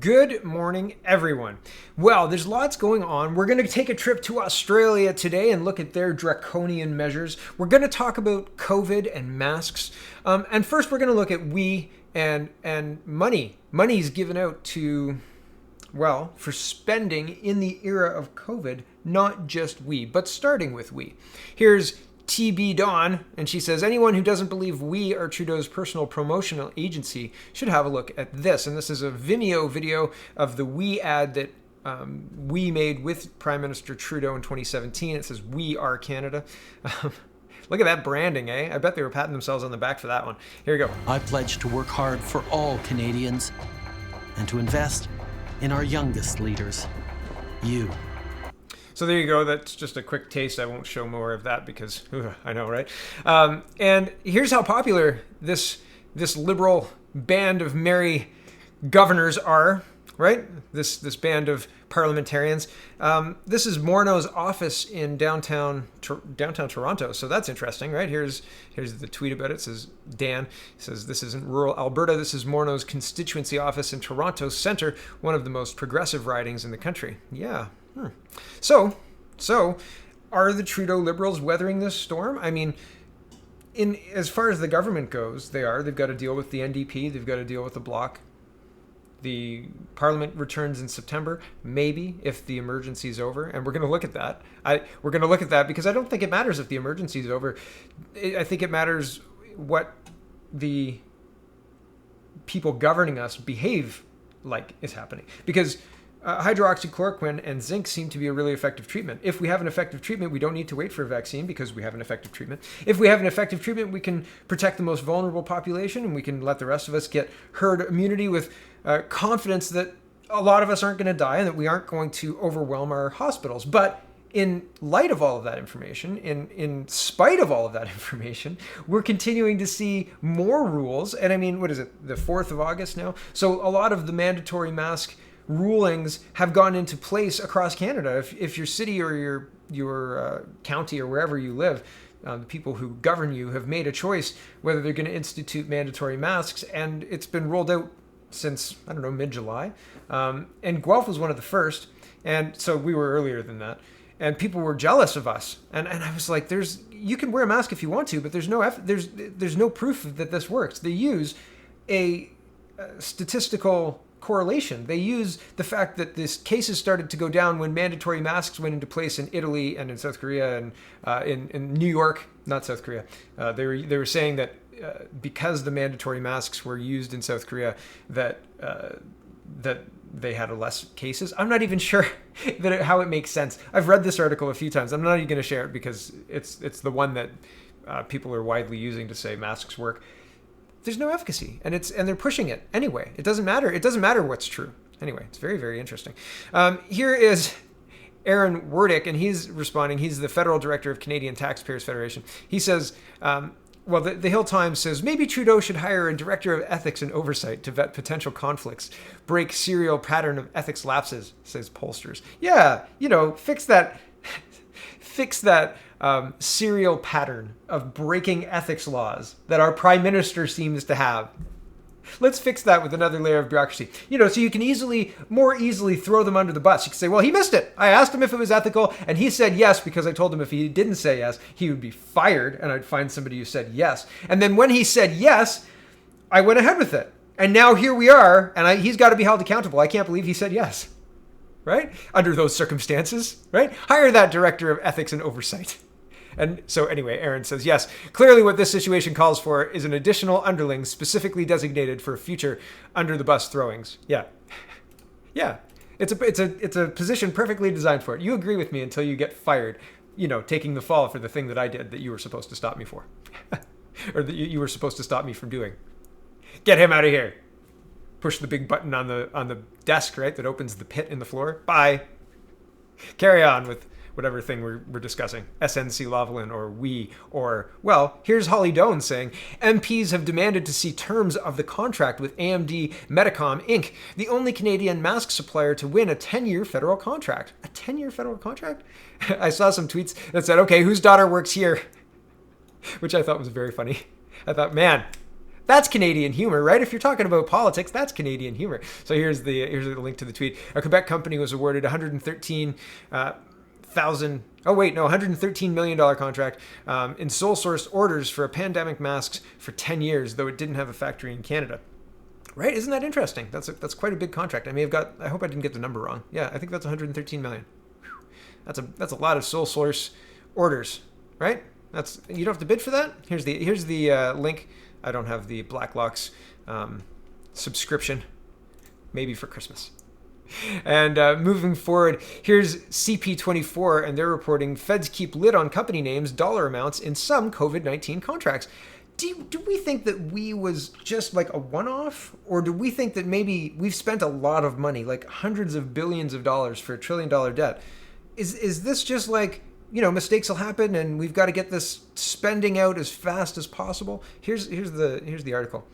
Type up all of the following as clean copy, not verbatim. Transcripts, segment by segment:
Good morning, everyone. Well, there's lots going on. We're going to take a trip to Australia today and look at their draconian measures. We're going to talk about COVID and masks. And first, we're going to look at we and money. Money's given out to, well, for spending in the era of COVID, not just we, but starting with we. Here's TB Dawn, and she says, anyone who doesn't believe we are Trudeau's personal promotional agency should have a look at this. And this is a Vimeo video of the we ad that we made with Prime Minister Trudeau in 2017. It says, we are Canada. Look at that branding, eh? I bet they were patting themselves on the back for that one. Here we go. I pledge to work hard for all Canadians and to invest in our youngest leaders, you. So there you go. That's just a quick taste. I won't show more of that because I know, right? And here's how popular this liberal band of merry governors are, right? This band of parliamentarians. This is Morneau's office in downtown Toronto. So that's interesting, right? Here's the tweet about it. It says, Dan says, this isn't rural Alberta. This is Morneau's constituency office in Toronto Centre, one of the most progressive ridings in the country. Yeah. So are the Trudeau Liberals weathering this storm? I mean, as far as the government goes, they are. They've got to deal with the NDP. They've got to deal with the Bloc. The Parliament returns in September, maybe, if the emergency is over. And we're going to look at that. We're going to look at that because I don't think it matters if the emergency is over. I think it matters what the people governing us behave like is happening. Because hydroxychloroquine and zinc seem to be a really effective treatment. If we have an effective treatment, we don't need to wait for a vaccine because we have an effective treatment. If we have an effective treatment, we can protect the most vulnerable population and we can let the rest of us get herd immunity with confidence that a lot of us aren't going to die and that we aren't going to overwhelm our hospitals. But in light of all of that information, in spite of all of that information, we're continuing to see more rules. And I mean, what is it, the 4th of August now? So a lot of the mandatory mask rulings have gone into place across Canada. If your city or your county or wherever you live, the people who govern you have made a choice whether they're going to institute mandatory masks, and it's been rolled out since, I don't know, mid-July. And Guelph was one of the first, and so we were earlier than that. And people were jealous of us, and I was like, you can wear a mask if you want to, but there's no proof that this works. They use a statistical correlation. They use the fact that this cases started to go down when mandatory masks went into place in Italy and in South Korea and in New York, not South Korea. They were saying that because the mandatory masks were used in South Korea, that they had less cases. I'm not even sure how it makes sense. I've read this article a few times. I'm not even going to share it because it's the one that people are widely using to say masks work. There's no efficacy, and they're pushing it anyway. It doesn't matter. It doesn't matter what's true. Anyway, it's very, very interesting. Here is Aaron Werdick, and he's responding. He's the federal director of Canadian Taxpayers Federation. He says, the Hill Times says, maybe Trudeau should hire a director of ethics and oversight to vet potential conflicts, break serial pattern of ethics lapses, says pollsters. Yeah, fix that. Fix that serial pattern of breaking ethics laws that our prime minister seems to have. Let's fix that with another layer of bureaucracy. So you can more easily throw them under the bus. You can say, well, he missed it. I asked him if it was ethical, and he said yes because I told him if he didn't say yes, he would be fired, and I'd find somebody who said yes. And then when he said yes, I went ahead with it. And now here we are, and he's got to be held accountable. I can't believe he said yes. Right? Under those circumstances, right? Hire that director of ethics and oversight. And so anyway, Aaron says, yes, clearly what this situation calls for is an additional underling specifically designated for future under the bus throwings. Yeah. Yeah. It's a position perfectly designed for it. You agree with me until you get fired, taking the fall for the thing that I did that you were supposed to stop me for. Or that you were supposed to stop me from doing. Get him out of here. Push the big button on the desk, right, that opens the pit in the floor. Bye. Carry on with whatever thing we're discussing. SNC Lavalin or we or, well, here's Holly Doan saying, MPs have demanded to see terms of the contract with AMD Medicom Inc., the only Canadian mask supplier to win a 10-year federal contract. A 10-year federal contract? I saw some tweets that said, okay, whose daughter works here? Which I thought was very funny. I thought, man, That's Canadian humor, right? If you're talking about politics, that's Canadian humor. So here's the link to the tweet. A Quebec company was awarded $113 million contract in sole source orders for pandemic masks for 10 years, though it didn't have a factory in Canada. Right? Isn't that interesting? That's quite a big contract. I hope I didn't get the number wrong. Yeah, I think that's 113 million. That's a lot of sole source orders, right? You don't have to bid for that. Here's the link. I don't have the Blacklock's subscription. Maybe for Christmas. And moving forward, here's CP24, and they're reporting feds keep lid on company names, dollar amounts in some COVID-19 contracts. Do we think that we was just like a one-off, or do we think that maybe we've spent a lot of money, like hundreds of billions of dollars for $1 trillion debt? Is this just like, mistakes will happen and we've got to get this spending out as fast as possible? Here's the article.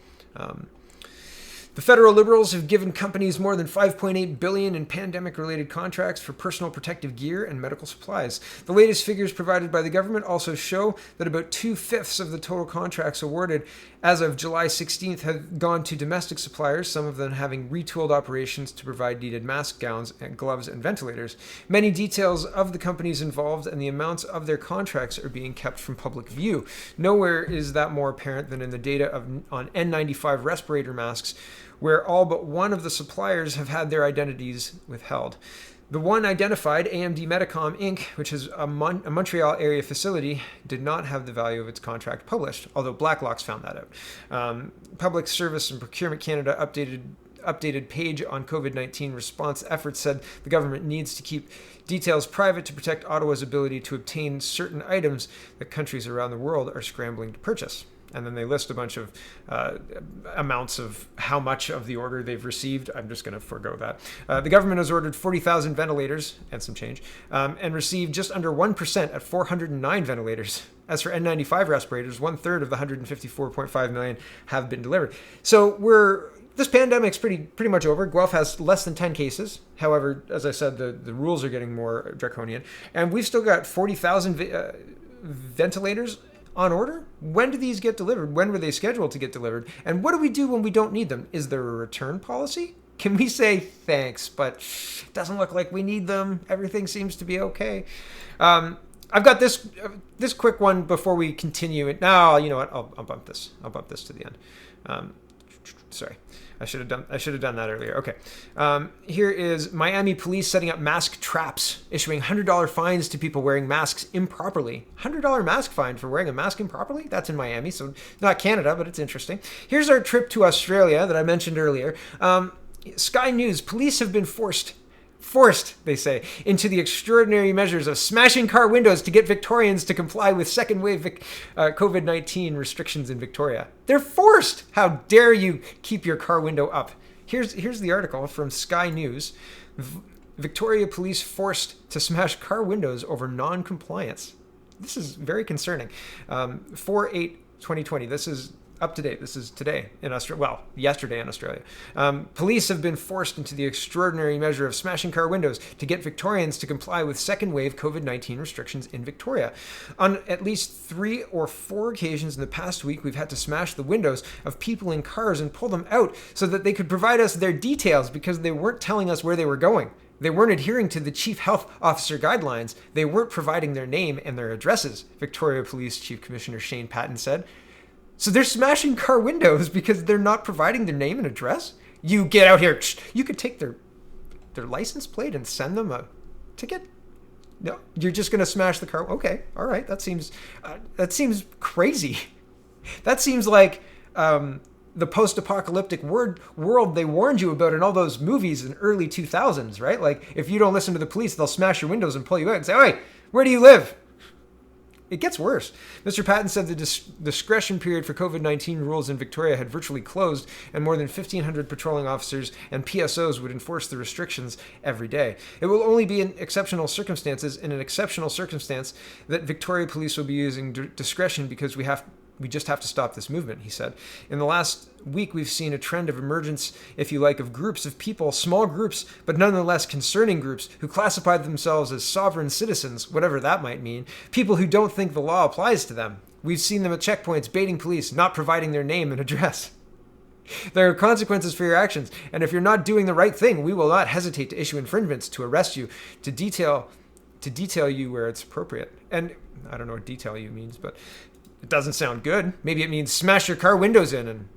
The federal Liberals have given companies more than $5.8 billion in pandemic-related contracts for personal protective gear and medical supplies. The latest figures provided by the government also show that about 2/5 of the total contracts awarded as of July 16th have gone to domestic suppliers, some of them having retooled operations to provide needed mask, gowns, and gloves and ventilators. Many details of the companies involved and the amounts of their contracts are being kept from public view. Nowhere is that more apparent than in the data on N95 respirator masks, where all but one of the suppliers have had their identities withheld. The one identified, AMD Medicom Inc., which is a Montreal area facility, did not have the value of its contract published, although Blacklock's found that out. Public Service and Procurement Canada updated page on COVID-19 response efforts said the government needs to keep details private to protect Ottawa's ability to obtain certain items that countries around the world are scrambling to purchase. And then they list a bunch of amounts of how much of the order they've received. I'm just going to forego that. The government has ordered 40,000 ventilators and some change, and received just under 1% at 409 ventilators. As for N95 respirators, 1/3 of the 154.5 million have been delivered. So this pandemic's pretty much over. Guelph has less than 10 cases. However, as I said, the rules are getting more draconian. And we've still got 40,000 ventilators on order. When do these get delivered? When were they scheduled to get delivered? And what do we do when we don't need them? Is there a return policy? Can we say thanks, but it doesn't look like we need them? Everything seems to be okay. I've got this quick one before we continue. Now, you know what? I'll bump this. I'll bump this to the end. Sorry. I should have done that earlier. Okay. Here is Miami police setting up mask traps, issuing $100 fines to people wearing masks improperly. $100 mask fine for wearing a mask improperly? That's in Miami, so not Canada, but it's interesting. Here's our trip to Australia that I mentioned earlier. Sky News, police have been forced, they say, into the extraordinary measures of smashing car windows to get Victorians to comply with second wave COVID-19 restrictions in Victoria. They're forced! How dare you keep your car window up? Here's the article from Sky News. Victoria police forced to smash car windows over non-compliance. This is very concerning. 4/8/2020. This is up to date. This is today in Australia. Well, yesterday in Australia. Police have been forced into the extraordinary measure of smashing car windows to get Victorians to comply with second wave COVID-19 restrictions in Victoria. On at least 3 or 4 occasions in the past week, we've had to smash the windows of people in cars and pull them out so that they could provide us their details because they weren't telling us where they were going. They weren't adhering to the chief health officer guidelines. They weren't providing their name and their addresses, Victoria Police Chief Commissioner Shane Patton said. So they're smashing car windows because they're not providing their name and address? You get out here. You could take their license plate and send them a ticket? No, you're just going to smash the car? Okay, all right. That seems crazy. That seems like the post-apocalyptic world they warned you about in all those movies in early 2000s, right? Like, if you don't listen to the police, they'll smash your windows and pull you out and say, "Hey, where do you live?" It gets worse. Mr. Patton said the discretion period for COVID-19 rules in Victoria had virtually closed, and more than 1,500 patrolling officers and PSOs would enforce the restrictions every day. It will only be in exceptional circumstances, in an exceptional circumstance, that Victoria Police will be using discretion because we just have to stop this movement, he said. In the last week, we've seen a trend of emergence, if you like, of groups of people, small groups, but nonetheless concerning groups, who classify themselves as sovereign citizens, whatever that might mean, people who don't think the law applies to them. We've seen them at checkpoints, baiting police, not providing their name and address. There are consequences for your actions, and if you're not doing the right thing, we will not hesitate to issue infringements, to arrest you, to detail you where it's appropriate. And I don't know what detail you means, but it doesn't sound good. Maybe it means smash your car windows in and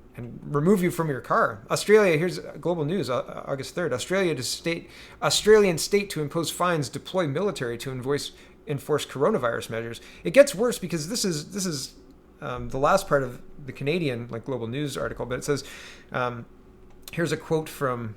remove you from your car. Australia, here's global news, August 3rd. Australian state to impose fines, deploy military to enforce coronavirus measures. It gets worse because this is the last part of the Canadian global news article, but it says, here's a quote from,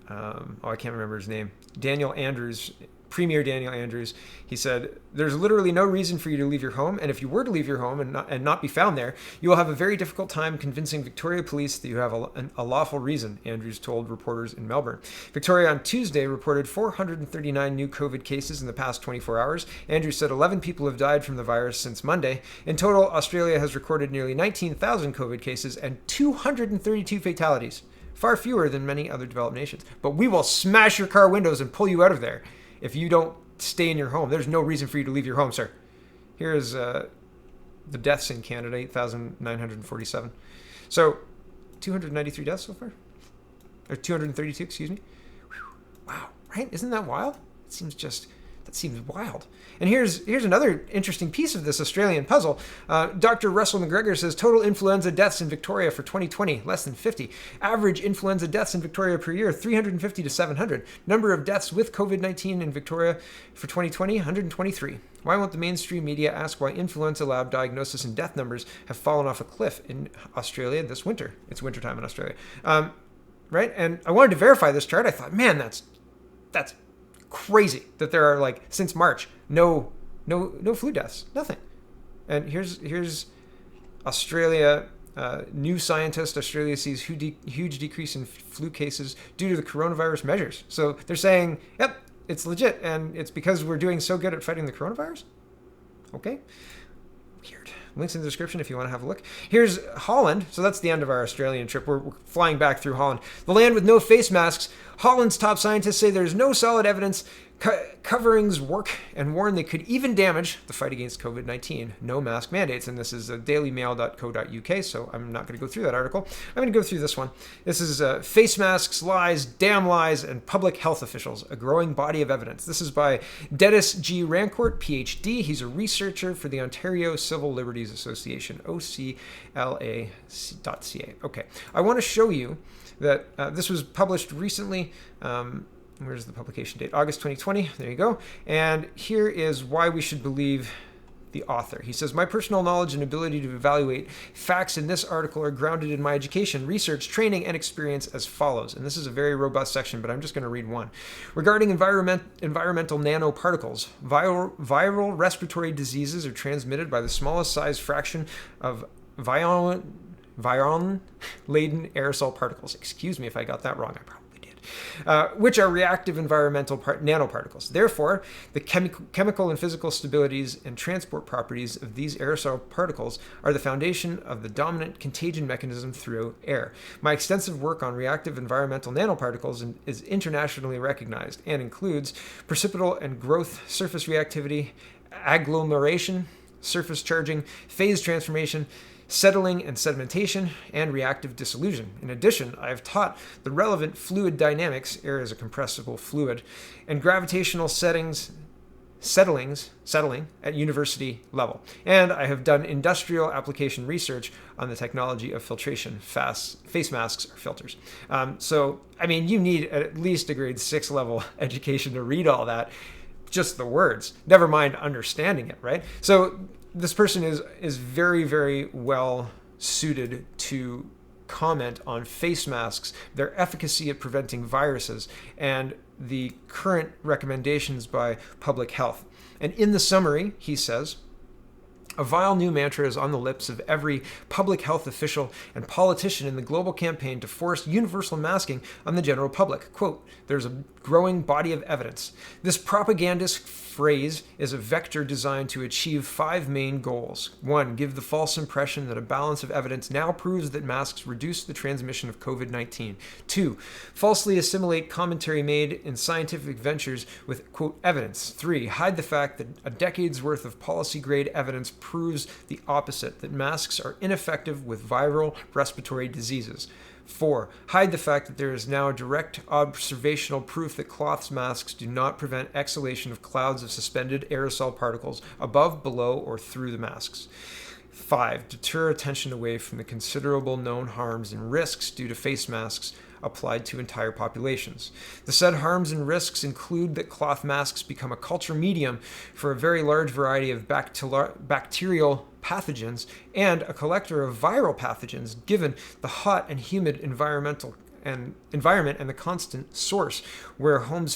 I can't remember his name, Daniel Andrews, Premier Daniel Andrews. He said, there's literally no reason for you to leave your home, and if you were to leave your home and not be found there, you will have a very difficult time convincing Victoria Police that you have a lawful reason, Andrews told reporters in Melbourne. Victoria on Tuesday reported 439 new COVID cases in the past 24 hours. Andrews said 11 people have died from the virus since Monday. In total, Australia has recorded nearly 19,000 COVID cases and 232 fatalities, far fewer than many other developed nations. But we will smash your car windows and pull you out of there if you don't stay in your home. There's no reason for you to leave your home, sir. Here's the deaths in Canada, 8,947. So 293 deaths so far? Or 232, excuse me. Whew. Wow, right? Isn't that wild? That seems wild. And here's another interesting piece of this Australian puzzle. Dr. Russell McGregor says total influenza deaths in Victoria for 2020, less than 50. Average influenza deaths in Victoria per year, 350 to 700. Number of deaths with COVID-19 in Victoria for 2020, 123. Why won't the mainstream media ask why influenza lab diagnosis and death numbers have fallen off a cliff in Australia this winter? It's wintertime in Australia. Right? And I wanted to verify this chart. I thought, man, that's crazy that there are since March no flu deaths, nothing. And here's Australia. New scientist, Australia sees huge decrease in flu cases due to the coronavirus measures. So they're saying, yep, it's legit, and it's because we're doing so good at fighting the coronavirus. Okay, weird. Links in the description if you want to have a look. Here's Holland. So that's the end of our Australian trip. We're flying back through Holland. The land with no face masks. Holland's top scientists say there's no solid evidence coverings work and warn they could even damage the fight against COVID-19. No mask mandates. And this is dailymail.co.uk, so I'm not going to go through that article. I'm going to go through this one. This is Face Masks, Lies, Damn Lies, and Public Health Officials, a Growing Body of Evidence. This is by Dennis G. Rancourt, PhD. He's a researcher for the Ontario Civil Liberties Association, OCLA.ca. Okay, I want to show you that this was published recently. Where's the publication date? August 2020. There you go. And here is why we should believe the author. He says, my personal knowledge and ability to evaluate facts in this article are grounded in my education, research, training, and experience as follows. And this is a very robust section, but I'm just going to read one. Regarding environmental nanoparticles, viral respiratory diseases are transmitted by the smallest size fraction of virion-laden aerosol particles. Excuse me if I got that wrong. I probably did. Which are reactive environmental nanoparticles. Therefore, the chemical and physical stabilities and transport properties of these aerosol particles are the foundation of the dominant contagion mechanism through air. My extensive work on reactive environmental nanoparticles is internationally recognized and includes precipitable and growth surface reactivity, agglomeration, surface charging, phase transformation, settling and sedimentation, and reactive dissolution. In addition, I have taught the relevant fluid dynamics, air is a compressible fluid, and gravitational settling at university level. And I have done industrial application research on the technology of filtration, face masks or filters. So, I mean, you need at least a grade 6 level education to read all that, just the words, never mind understanding it, right? So this person is very, very well suited to comment on face masks, their efficacy at preventing viruses, and the current recommendations by public health. And in the summary, he says, a vile new mantra is on the lips of every public health official and politician in the global campaign to force universal masking on the general public. Quote, there's a growing body of evidence. This propagandist phrase is a vector designed to achieve 5 main goals. 1, give the false impression that a balance of evidence now proves that masks reduce the transmission of COVID-19. 2, falsely assimilate commentary made in scientific ventures with, quote, evidence. 3, hide the fact that a decade's worth of policy-grade evidence proves the opposite, that masks are ineffective with viral respiratory diseases. 4. Hide the fact that there is now direct observational proof that cloth masks do not prevent exhalation of clouds of suspended aerosol particles above, below, or through the masks. 5. Deter attention away from the considerable known harms and risks due to face masks applied to entire populations. The said harms and risks include that cloth masks become a culture medium for a very large variety of bacterial pathogens and a collector of viral pathogens, given the hot and humid environment and the constant source, where home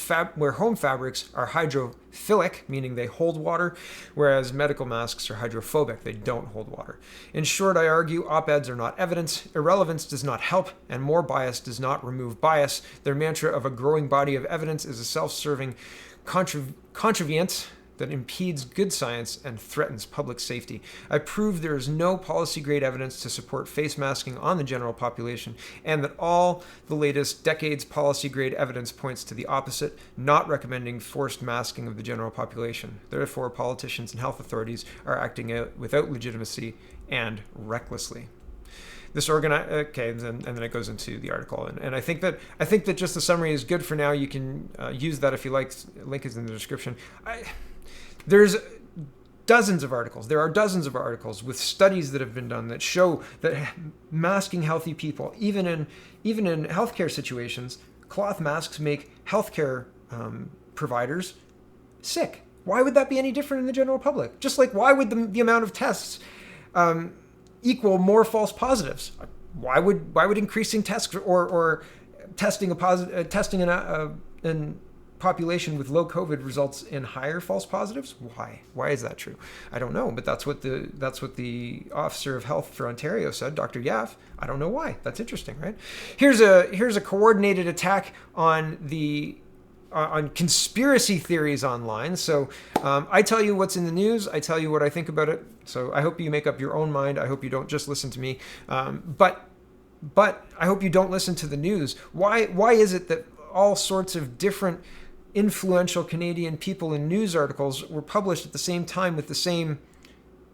fabrics are hydrophilic, meaning they hold water, whereas medical masks are hydrophobic, they don't hold water. In short, I argue op-eds are not evidence, irrelevance does not help, and more bias does not remove bias. Their mantra of a growing body of evidence is a self-serving contrivance that impedes good science and threatens public safety. I prove there is no policy-grade evidence to support face masking on the general population, and that all the latest decades policy-grade evidence points to the opposite, not recommending forced masking of the general population. Therefore, politicians and health authorities are acting out without legitimacy and recklessly. Okay, and then it goes into the article, and I think that just the summary is good for now. You can use that if you like. Link is in the description. There's dozens of articles. There are dozens of articles with studies that have been done that show that masking healthy people, even in healthcare situations, cloth masks make healthcare providers sick. Why would that be any different in the general public? Just like why would the amount of tests equal more false positives? Why would increasing tests or testing an population with low COVID results in higher false positives? Why is that true? I don't know, but that's what the Officer of Health for Ontario said, Dr. Yaff. I don't know why. That's interesting, right? Here's a coordinated attack on conspiracy theories online. So I tell you what's in the news. I tell you what I think about it. So I hope you make up your own mind. I hope you don't just listen to me. But I hope you don't listen to the news. Why is it that all sorts of different influential Canadian people in news articles were published at the same time with the same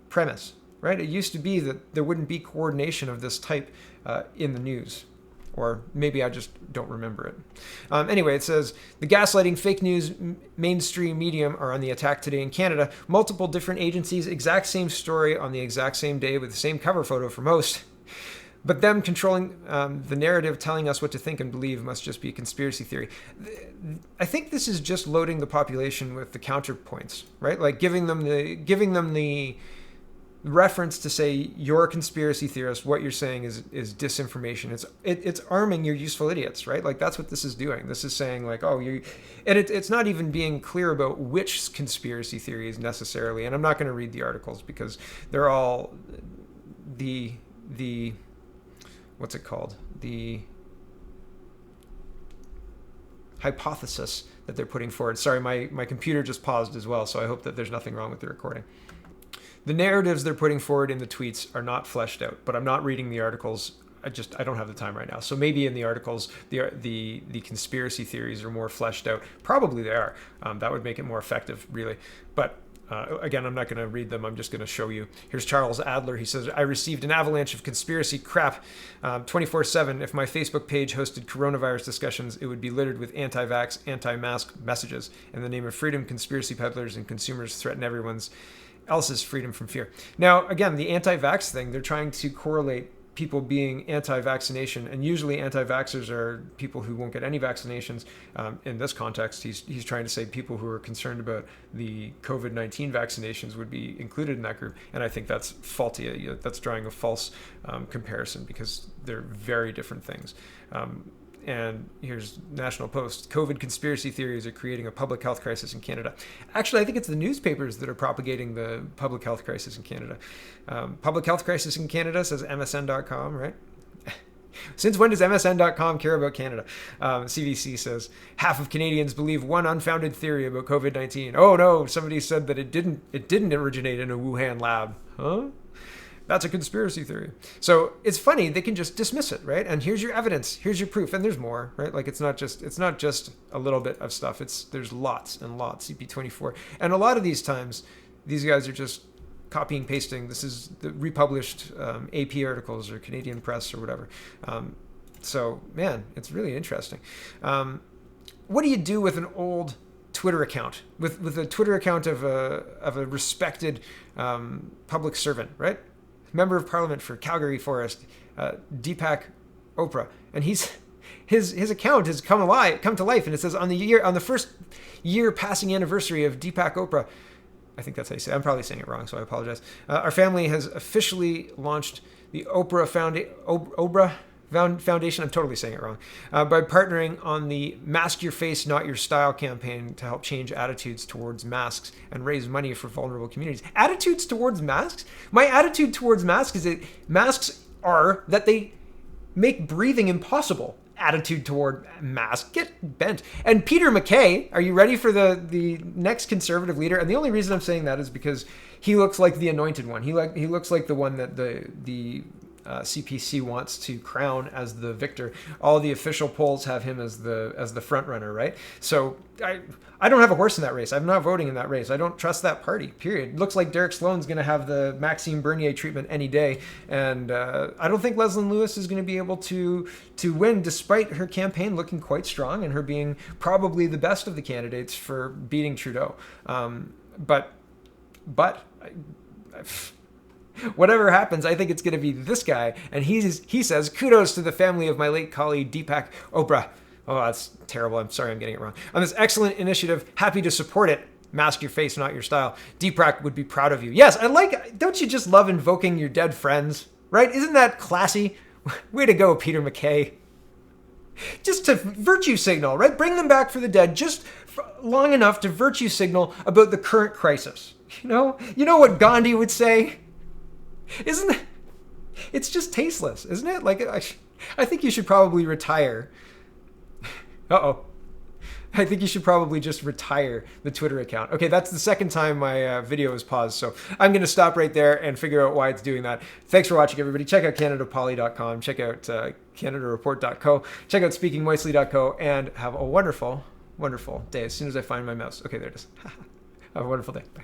premise, right? It used to be that there wouldn't be coordination of this type in the news. Or maybe I just don't remember it. Anyway, it says, the gaslighting fake news mainstream medium are on the attack today in Canada. Multiple different agencies, exact same story on the exact same day with the same cover photo for most. But them controlling the narrative, telling us what to think and believe must just be a conspiracy theory. I think this is just loading the population with the counterpoints, right? Like giving them the reference to say you're a conspiracy theorist. What you're saying is disinformation. It's arming your useful idiots, right? Like that's what this is doing. This is saying like, oh, it's not even being clear about which conspiracy theories necessarily. And I'm not going to read the articles because they're all the what's it called? The hypothesis that they're putting forward. Sorry, my computer just paused as well, so I hope that there's nothing wrong with the recording. The narratives they're putting forward in the tweets are not fleshed out, but I'm not reading the articles. I don't have the time right now. So maybe in the articles, the conspiracy theories are more fleshed out. Probably they are. That would make it more effective, really. But again, I'm not going to read them. I'm just going to show you. Here's Charles Adler. He says, I received an avalanche of conspiracy crap 24/7. If my Facebook page hosted coronavirus discussions, it would be littered with anti-vax, anti-mask messages. In the name of freedom, conspiracy peddlers and consumers threaten everyone's else's freedom from fear. Now, again, the anti-vax thing, they're trying to correlate people being anti-vaccination, and usually anti-vaxxers are people who won't get any vaccinations. In this context, he's trying to say people who are concerned about the COVID-19 vaccinations would be included in that group, and I think that's faulty. That's drawing a false comparison because they're very different things. And here's National Post. COVID conspiracy theories are creating a public health crisis in Canada. Actually, I think it's the newspapers that are propagating the public health crisis in Canada. Public health crisis in Canada, says MSN.com, right? Since when does MSN.com care about Canada? CBC says, half of Canadians believe one unfounded theory about COVID-19. Oh no, somebody said that it didn't originate in a Wuhan lab. Huh? That's a conspiracy theory. So it's funny, they can just dismiss it, right? And here's your evidence, here's your proof, and there's more, right? Like it's not just a little bit of stuff. There's lots and lots, CP24. And a lot of these times, these guys are just copying, pasting. This is the republished AP articles or Canadian Press or whatever. So, man, it's really interesting. What do you do with an old Twitter account, with a Twitter account of a respected public servant, right? Member of Parliament for Calgary Forest, Deepak Oprah, and his account has come to life, and it says on the first year passing anniversary of Deepak Oprah. I think that's how you say it. I'm probably saying it wrong, so I apologize. Our family has officially launched the Oprah Foundation. I'm totally saying it wrong. By partnering on the Mask Your Face, Not Your Style campaign to help change attitudes towards masks and raise money for vulnerable communities. Attitudes towards masks? My attitude towards masks is that masks are that they make breathing impossible. Attitude toward masks. Get bent. And Peter MacKay, are you ready for the next Conservative leader? And the only reason I'm saying that is because he looks like the anointed one. He looks like the one that the CPC wants to crown as the victor. All the official polls have him as the front runner, right? So I don't have a horse in that race. I'm not voting in that race. I don't trust that party, period. Looks like Derek Sloan's going to have the Maxime Bernier treatment any day, and I don't think Leslyn Lewis is going to be able to win, despite her campaign looking quite strong and her being probably the best of the candidates for beating Trudeau. But whatever happens, I think it's going to be this guy. And he says, kudos to the family of my late colleague, Deepak Oprah. Oh, that's terrible. I'm sorry I'm getting it wrong. On this excellent initiative, happy to support it. Mask your face, not your style. Deepak would be proud of you. Yes, don't you just love invoking your dead friends, right? Isn't that classy? Way to go, Peter MacKay. Just to virtue signal, right? Bring them back for the dead, just long enough to virtue signal about the current crisis. You know what Gandhi would say? Isn't it? It's just tasteless, isn't it? Like, I think you should probably retire. I think you should probably just retire the Twitter account. Okay, that's the second time my video is paused, so I'm going to stop right there and figure out why it's doing that. Thanks for watching, everybody. Check out CanadaPoly.com. Check out CanadaReport.co. Check out SpeakingMoistly.co, and have a wonderful, wonderful day as soon as I find my mouse. Okay, there it is. Have a wonderful day. Bye.